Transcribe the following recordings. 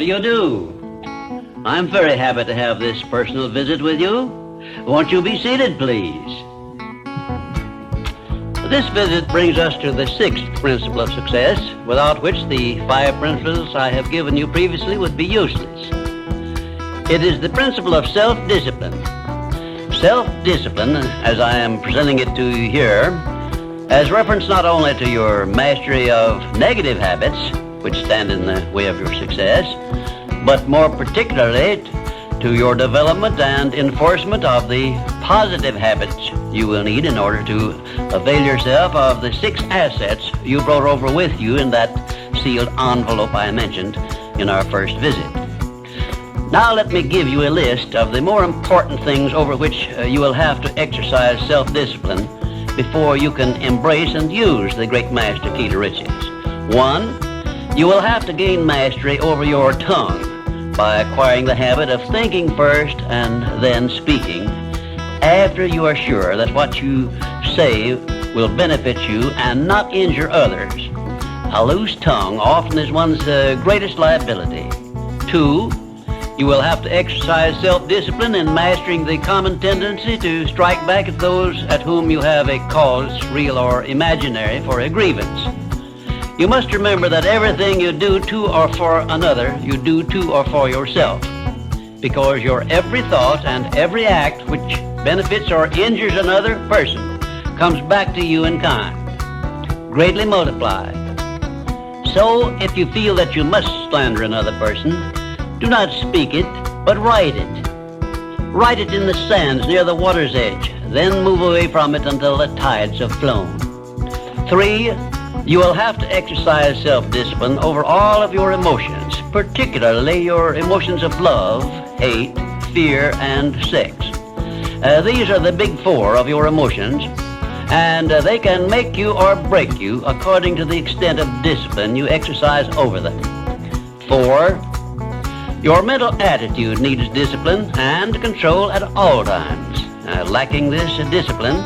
do you do? I'm very happy to have this personal visit with you. Won't you be seated, please? This visit brings us to the sixth principle of success, without which the 5 principles I have given you previously would be useless. It is the principle of self-discipline. Self-discipline, as I am presenting it to you here, has reference not only to your mastery of negative habits, which stand in the way of your success, but more particularly to your development and enforcement of the positive habits you will need in order to avail yourself of the 6 assets you brought over with you in that sealed envelope I mentioned in our first visit. Now let me give you a list of the more important things over which you will have to exercise self-discipline before you can embrace and use the great master key to riches. 1, you will have to gain mastery over your tongue by acquiring the habit of thinking first and then speaking after you are sure that what you say will benefit you and not injure others. A loose tongue often is one's greatest liability. 2, you will have to exercise self-discipline in mastering the common tendency to strike back at those at whom you have a cause, real or imaginary, for a grievance. You must remember that everything you do to or for another, you do to or for yourself, because your every thought and every act which benefits or injures another person comes back to you in kind, greatly multiplied. So if you feel that you must slander another person, do not speak it, but write it. Write it in the sands near the water's edge, then move away from it until the tides have flown. 3, you will have to exercise self-discipline over all of your emotions, particularly your emotions of love, hate, fear, and sex. These are the big 4 of your emotions, and they can make you or break you according to the extent of discipline you exercise over them. 4, your mental attitude needs discipline and control at all times. Lacking this discipline,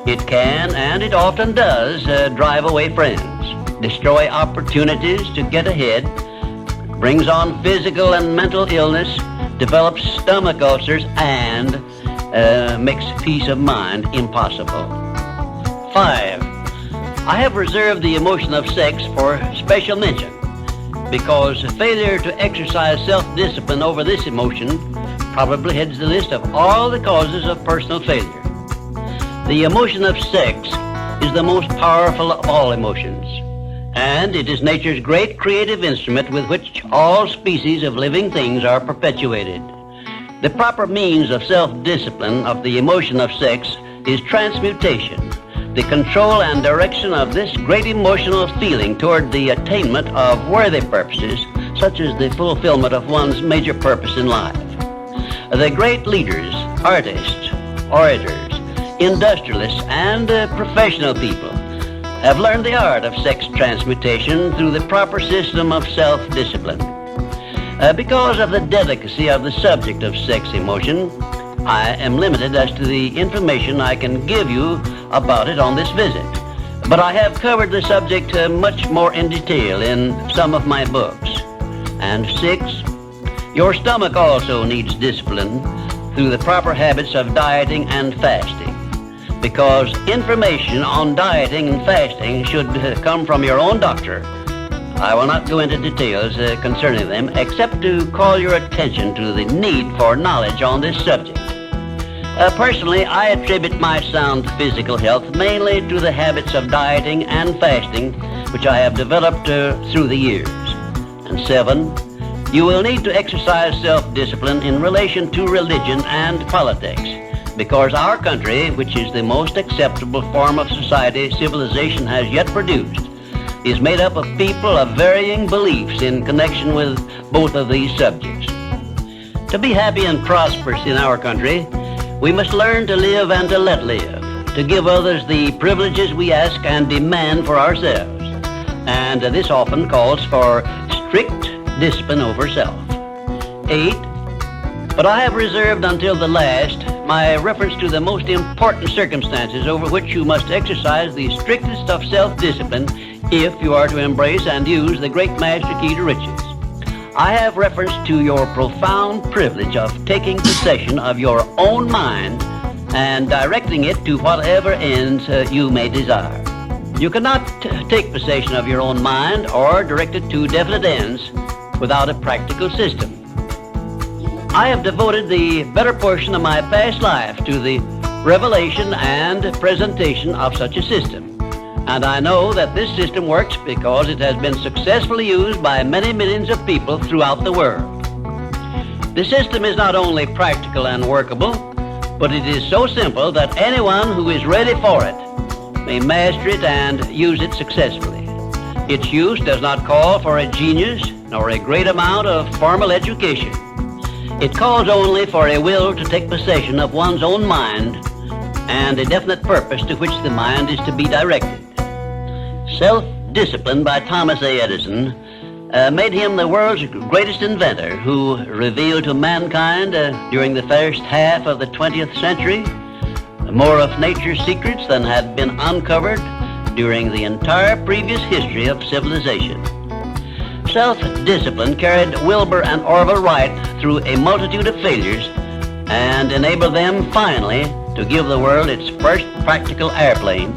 it can, and it often does, drive away friends, destroy opportunities to get ahead, brings on physical and mental illness, develops stomach ulcers, and makes peace of mind impossible. 5, I have reserved the emotion of sex for special mention, because failure to exercise self-discipline over this emotion probably heads the list of all the causes of personal failure. The emotion of sex is the most powerful of all emotions, and it is nature's great creative instrument with which all species of living things are perpetuated. The proper means of self-discipline of the emotion of sex is transmutation, the control and direction of this great emotional feeling toward the attainment of worthy purposes, such as the fulfillment of one's major purpose in life. The great leaders, artists, orators, industrialists, and professional people have learned the art of sex transmutation through the proper system of self-discipline. Because of the delicacy of the subject of sex emotion, I am limited as to the information I can give you about it on this visit, but I have covered the subject much more in detail in some of my books. And 6, your stomach also needs discipline through the proper habits of dieting and fasting, because information on dieting and fasting should come from your own doctor. I will not go into details concerning them, except to call your attention to the need for knowledge on this subject. Personally, I attribute my sound physical health mainly to the habits of dieting and fasting, which I have developed through the years. And 7, you will need to exercise self-discipline in relation to religion and politics, because our country, which is the most acceptable form of society civilization has yet produced, is made up of people of varying beliefs in connection with both of these subjects. To be happy and prosperous in our country, we must learn to live and to let live, to give others the privileges we ask and demand for ourselves. And this often calls for strict discipline over self. 8, but I have reserved until the last my reference to the most important circumstances over which you must exercise the strictest of self-discipline if you are to embrace and use the great master key to riches. I have reference to your profound privilege of taking possession of your own mind and directing it to whatever ends you may desire. You cannot take possession of your own mind or direct it to definite ends without a practical system. I have devoted the better portion of my past life to the revelation and presentation of such a system. And I know that this system works because it has been successfully used by many millions of people throughout the world. The system is not only practical and workable, but it is so simple that anyone who is ready for it may master it and use it successfully. Its use does not call for a genius nor a great amount of formal education. It calls only for a will to take possession of one's own mind and a definite purpose to which the mind is to be directed. Self-discipline by Thomas A. Edison made him the world's greatest inventor, who revealed to mankind during the first half of the 20th century more of nature's secrets than had been uncovered during the entire previous history of civilization. Self-discipline carried Wilbur and Orville Wright through a multitude of failures and enabled them finally to give the world its first practical airplane,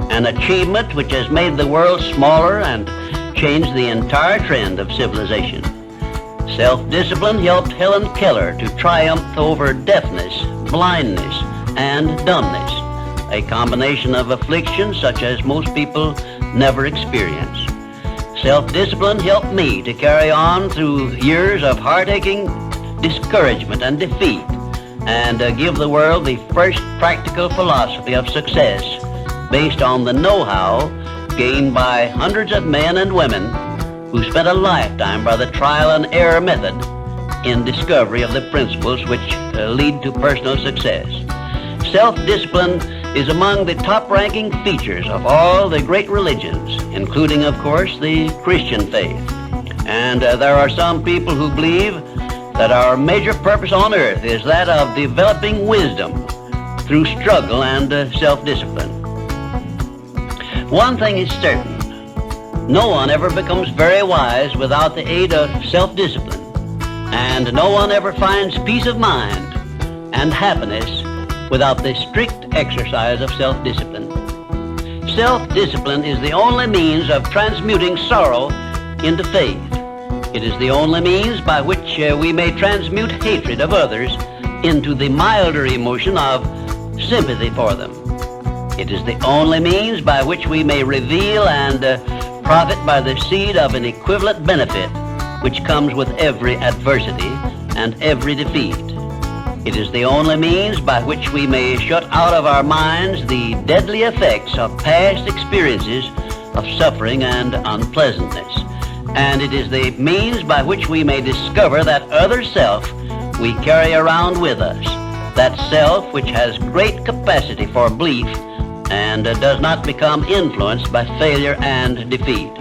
an achievement which has made the world smaller and changed the entire trend of civilization. Self-discipline helped Helen Keller to triumph over deafness, blindness, and dumbness, a combination of afflictions such as most people never experience. Self-discipline helped me to carry on through years of heart-aching discouragement and defeat and give the world the first practical philosophy of success based on the know-how gained by hundreds of men and women who spent a lifetime by the trial and error method in discovery of the principles which lead to personal success. Self-discipline is among the top-ranking features of all the great religions, including, of course, the Christian faith. And there are some people who believe that our major purpose on earth is that of developing wisdom through struggle and self-discipline. One thing is certain: no one ever becomes very wise without the aid of self-discipline, and no one ever finds peace of mind and happiness without the strict exercise of self-discipline. Self-discipline is the only means of transmuting sorrow into faith. It is the only means by which we may transmute hatred of others into the milder emotion of sympathy for them. It is the only means by which we may reveal and profit by the seed of an equivalent benefit which comes with every adversity and every defeat. It is the only means by which we may shut out of our minds the deadly effects of past experiences of suffering and unpleasantness. And it is the means by which we may discover that other self we carry around with us, that self which has great capacity for belief and does not become influenced by failure and defeat.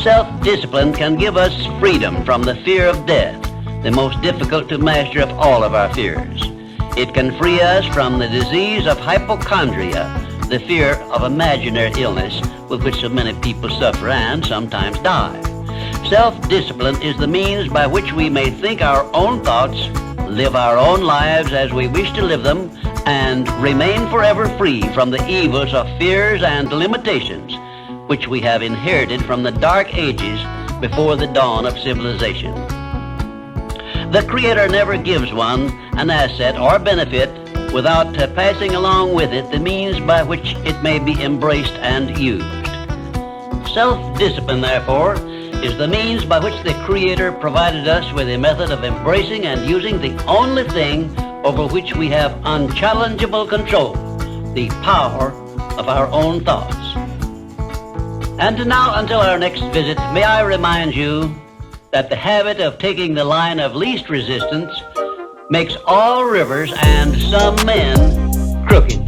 Self-discipline can give us freedom from the fear of death, the most difficult to master of all of our fears. It can free us from the disease of hypochondria, the fear of imaginary illness with which so many people suffer and sometimes die. Self-discipline is the means by which we may think our own thoughts, live our own lives as we wish to live them, and remain forever free from the evils of fears and limitations which we have inherited from the dark ages before the dawn of civilization. The Creator never gives one an asset or benefit without passing along with it the means by which it may be embraced and used. Self-discipline, therefore, is the means by which the Creator provided us with a method of embracing and using the only thing over which we have unchallengeable control, the power of our own thoughts. And now, until our next visit, may I remind you that the habit of taking the line of least resistance makes all rivers and some men crooked.